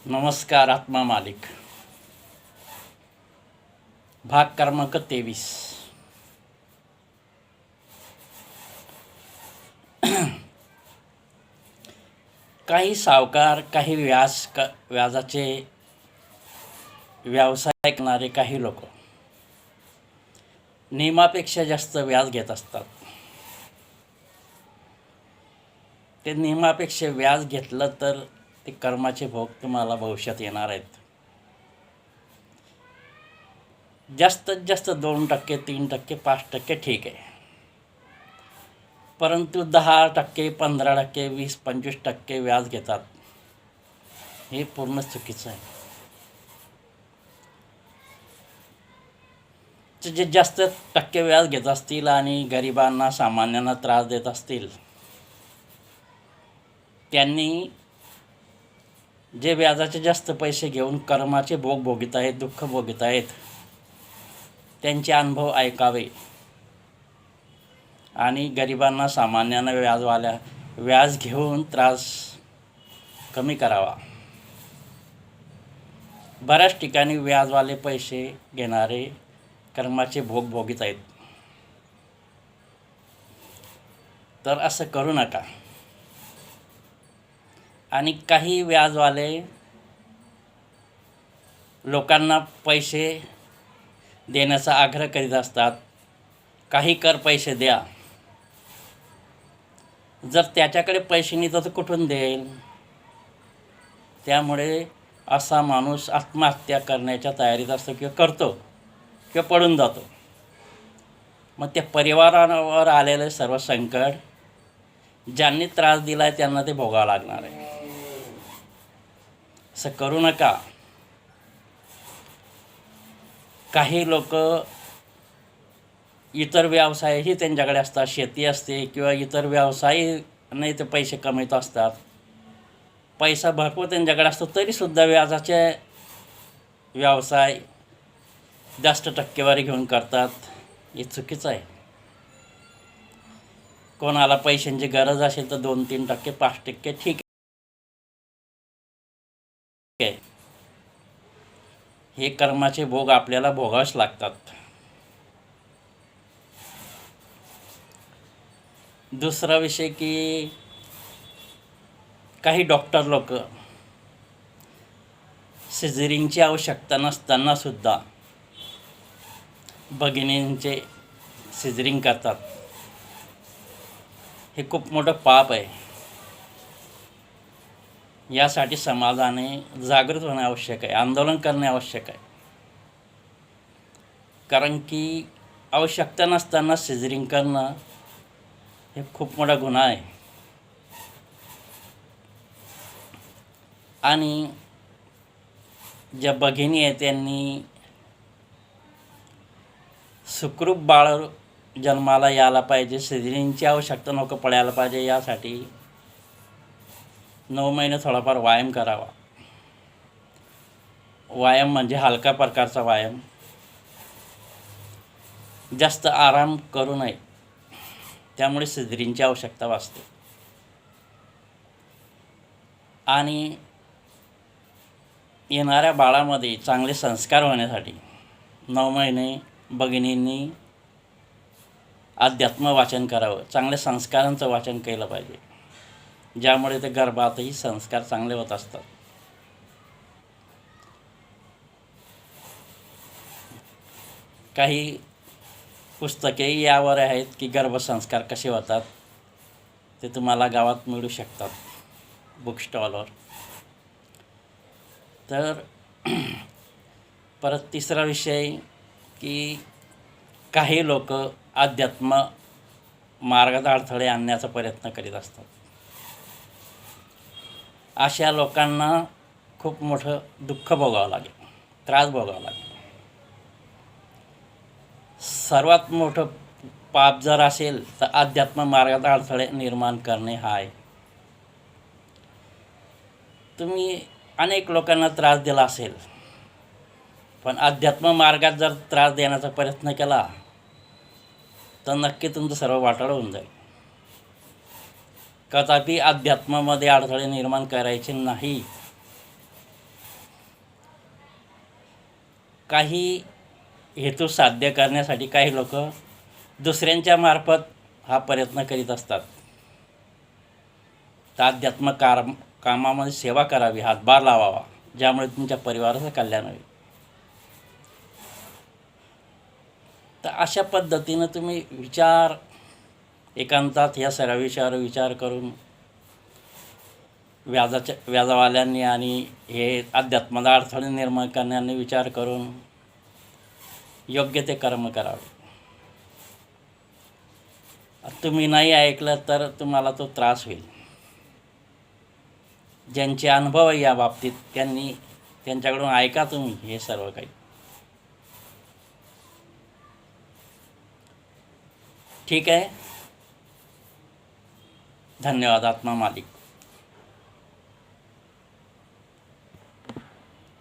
नमस्कार आत्मा मालिक भाग क्रमांक 23. काही सावकार, काही व्याजाचे व्यवसाय करणारे काही लोक नियमापेक्षा जास्त व्याज घेत असतात. ते नियमापेक्षा व्याज घेतलं तर ते कर्माचे भोग तुम्हाला भविष्यात येणार आहेत. जास्तीत जास्त 2%, 3%, 5% ठीक आहे, परंतु 10%, 15%, 20-25% व्याज घेतात. हे पूर्ण चुकीचं आहे. जे जास्त टक्के व्याज घेत असतील आणि गरिबांना, सामान्यांना त्रास देत असतील, त्यांनी जे व्याजाचे जास्त पैसे घेऊन कर्माचे भोग भोगीत आहेत, दुःख भोगीत आहेत, त्यांचे अनुभव ऐकावे आणि गरिबांना, सामान्यांना व्याज घेऊन त्रास कमी करावा. बऱ्याच ठिकाणी व्याजवाले पैसे घेणारे कर्माचे भोग भोगीत आहेत. तर असं करू नका. आणि काही व्याजवाले लोकांना पैसे देण्याचा आग्रह करीत असतात. काही कर पैसे द्या. जर त्याच्याकडे पैसे नाही तर कुठून देईल? त्यामुळे असा माणूस आत्महत्या करण्याच्या तयारीत असतो किंवा करतो किंवा पडून जातो. मग त्या परिवारावर आलेलं सर्व संकट ज्यांनी त्रास दिला आहे त्यांना ते भोगावं लागणार आहे. असं करू नका. काही लोक इतर व्यवसायही त्यांच्याकडे असतात, शेती असते किंवा इतर व्यवसाय नाही ते पैसे कमवत असतात. पैसा भरपूर त्यांच्याकडे असतो तरीसुद्धा व्याजाचे व्यवसाय जास्त टक्केवारी घेऊन करतात. हे चुकीचं आहे. कोणाला पैशांची गरज असेल तर 2-3%, 5% ठीक आहे. हे कर्माचे भोग आपल्याला भोगावेच लागतात. दुसरा विषय की काही डॉक्टर लोक सिझेरिंगची आवश्यकता नसताना सुद्धा भगिनींचे सिझेरिंग करतात. हे खूप मोठं पाप आहे. यासाठी समाजाने जागृत होणे आवश्यक आहे, आंदोलन करणे आवश्यक आहे. कारण की आवश्यकता नसताना सिझेरिंग करणं हे खूप मोठा गुन्हा आहे. आणि ज्या भगिनी आहेत त्यांनी सुखरूप बाळ जन्माला यायला पाहिजे, सिझेरिंगची आवश्यकता नको पडायला पाहिजे. यासाठी 9 महिने थोडाफार व्यायाम करावा. व्यायाम म्हणजे हलका प्रकारचा व्यायाम, जास्त आराम करू नये. त्यामुळे सिझेरिंगची आवश्यकता वाचते. आणि येणाऱ्या बाळामध्ये चांगले संस्कार होण्यासाठी 9 महिने भगिनींनी अध्यात्म वाचन करावं, चांगल्या संस्कारांचं वाचन केलं पाहिजे, ज्यामुळे ते गर्भातही संस्कार चांगले होत असतात. काही पुस्तकेही यावर आहेत की गर्भसंस्कार कसे होतात. ते तुम्हाला गावात मिळू शकतात बुक स्टॉलवर. तर परत तिसरा विषय की काही लोक अध्यात्म मार्गात अडथळे आणण्याचा प्रयत्न करीत असतात. अशा लोकांना खूप मोठं दुःख भोगावं लागेल, त्रास भोगावा लागेल. सर्वात मोठं पाप जर असेल तर अध्यात्म मार्गात अडथळे निर्माण करणे हा आहे. तुम्ही अनेक लोकांना त्रास दिला असेल, पण अध्यात्म मार्गात जर त्रास देण्याचा प्रयत्न केला तर नक्की तुमचं सर्व वाटाळं होऊन जाईल. कदापि अध्यात्मामध्ये अडथळे निर्माण करायचे नाही. काही हेतू साध्य करण्यासाठी काही लोक दुसऱ्यांच्या मार्फत हा प्रयत्न करीत असतात. तर अध्यात्म कामामध्ये सेवा करावी, हातभार लावावा, ज्यामुळे तुमच्या परिवाराचं कल्याण होईल. तर अशा पद्धतीनं तुम्ही एकांतात या सगळ्या विषयावर विचार करून व्याजावाल्यांनी आणि हे अध्यात्माला अडथळे निर्माण करण्याने विचार करून योग्य ते कर्म करावे. तुम्ही नाही ऐकलं तर तुम्हाला तो त्रास होईल. ज्यांचे अनुभव आहे या बाबतीत त्यांच्याकडून ऐका तुम्ही हे सर्व काही. ठीक आहे. धन्यवाद. आत्मा मालिक.